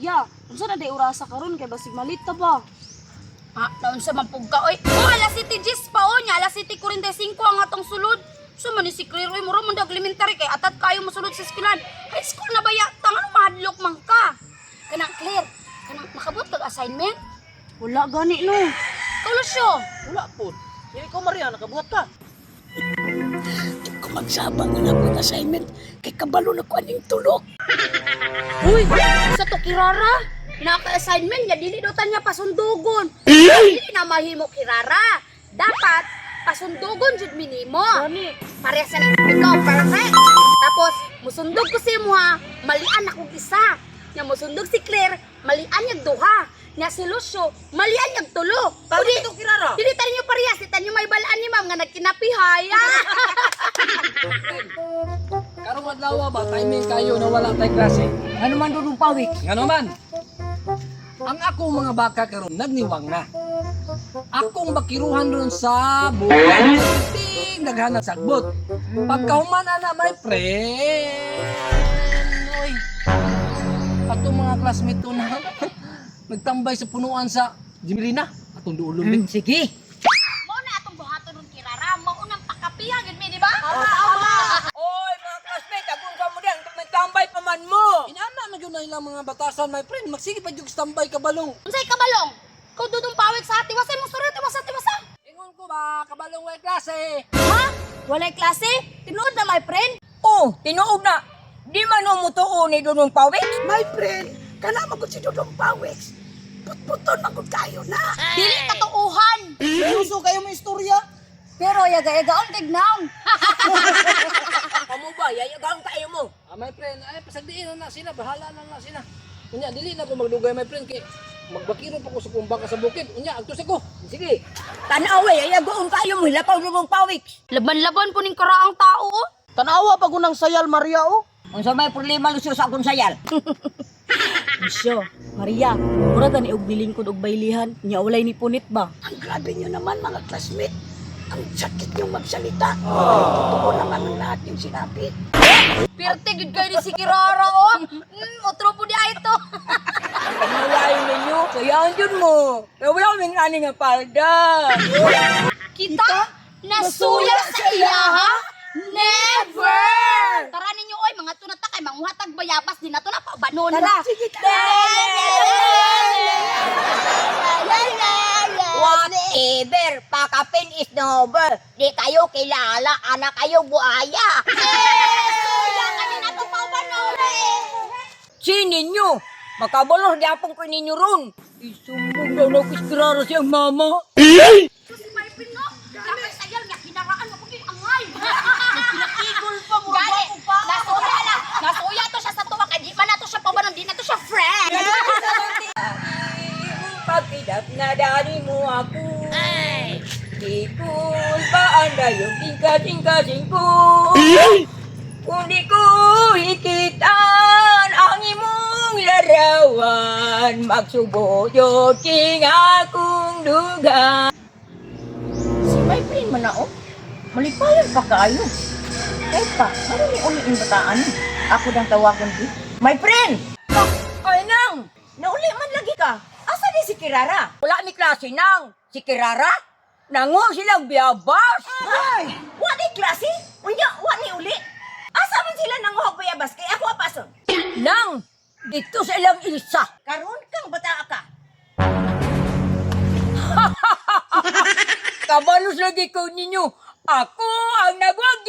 Maria, unsa na day orasa karon kay basig malita ba? Naon sa mampugka oy. Alas City Gis pa o nya, alas City 45 ang atong sulod. So man ni si Claire oy, mura man daw elementary kay atat kayo mosulod sa eskwelahan. High school na ba ya? Tangan mahadlok man ka. Kanang Claire, kanang nakabot kag assignment? Wala gani no. Kaulusyo. Wala po. Hindi ko Maria, nakabuhat ka. Kung magsabang nga ng assignment, kay kabalo na ko aning tulog. Uy, sa to Kirara, naka-assignment niya, dili daw tanya pasundugon. Dili na mahimo Kirara. Dapat pasundugon jud minimo. Gani. Pareha sa ikaw, perfect. Tapos, musundog ko si mo ha, malian akong isa. Nya musundog si Claire, malian niya duha. Nya si Lucio, malian niya tulo. Tawag ito Kirara. Dili tayo niyo parehas, di tayo may balaan ni ma'am nga nagkinapihay. Karong adlaw ba timing kayo na wala tay klase? Ano man doon pawik? Ngano man? Ang akong mga baka karon nagniwang na. Akong bakiruhan ron sa buwan. Ting naghanap sagbot. Pagkahuman na my friend. Oy. Atong mga classmate to na nagtambay sa punuan sa Jimirina. Atong duulong din. Sige. Mao na atong buhaton ron Kirara, mao nang pakapihan gid mi, di ba? Oy, mga classmate, agong ka mo din. May tambay pa man mo. Inana na yun na ilang mga batasan my friend. Magsige pa yung standby ka balong. Unsay kabalong? Kau dudong pawik sa ati, wasay mo surat, tiwasa. Ingon ko ba kabalong way klase? Ha? Walay klase? Tinuod na my friend? Oh, tinuog na. Di man mo mutuo ni Dudong Pawik? My friend, kana magud si Dudong Pawik. Putputon magud kayo na. Dili katuuhan. Uso kayo may istorya. Pero yaga-yagaon tignaw. Kamu ba? Yayagang kayo mo. My friend, ay pasagdiin na sila, bahala na sila. Unya, dili na ko magdugay my friend kay magbakiro pa ko sa kumbaka sa bukid. Unya, agtos ako. Sige. Tanawa, ayagoon kayo mo. Lapaw Dudong Pawik. Laban-laban po ning karaang tao. Oh. Tanawa pag unang sayal Maria oh. Kung sa may problema lusyo sa akong sayal. Misyo, Maria, mura gani og bilingkod og baylihan, nya walay ni punit ba? Ang grabe nyo naman mga classmate. Ang sakit nyo magsalita. Totoo naman ang lahat yung sinabi. Pirte gid kay ni si Kirara oh. Otro po di ay ito. Pagmalayo ninyo, sayaan dyan mo. Kaya wala kaming ani nga palda. Kita nasuya sa iya ha? Never! Tara ninyo oy, mga tunata kay manghuhatag bayabas din nato na pa banon. Tara, sige, tara. Whatever, pakapin is noble. Di kayo kilala, anak kayo buaya. Suya kanina to pa banon. Sinin nyo, makabalos di apong ko ninyo ron. Isumbong daw na kuspiraro siyang mama. Si my friend no, kapag sayal niya kinaraan mo kung angay. Pinakigol pa mo. Gani, nasuya na. Nasuya to siya sa tuwa kay di man nato siya pa banon, di nato siya friend. Pagkidap na dani mo ako. Di ko paanda yung tingka-tingka-ting ko. Kung di ko hikitan ang imong larawan, magsubodyo king akong duga. Si my friend man na, oh. Malipayan pa kayo. Kahit pa, ano ni uli yung bataan? Ako nang tawagan di. My friend! Ay, nang! Nauli man lagi ka. Asa ni si Kirara? Wala ni klase nang. Si Kirara? Nango silang biyabas. Ay! Wa ni klase? Unya, wa ni uli? Asa man sila nanguhag biyabas? Kaya ako apason. Nang! Dito sa ilang isa. Karon kang bata ka. Kabalos lagi ko ninyo. Ako ang nagwag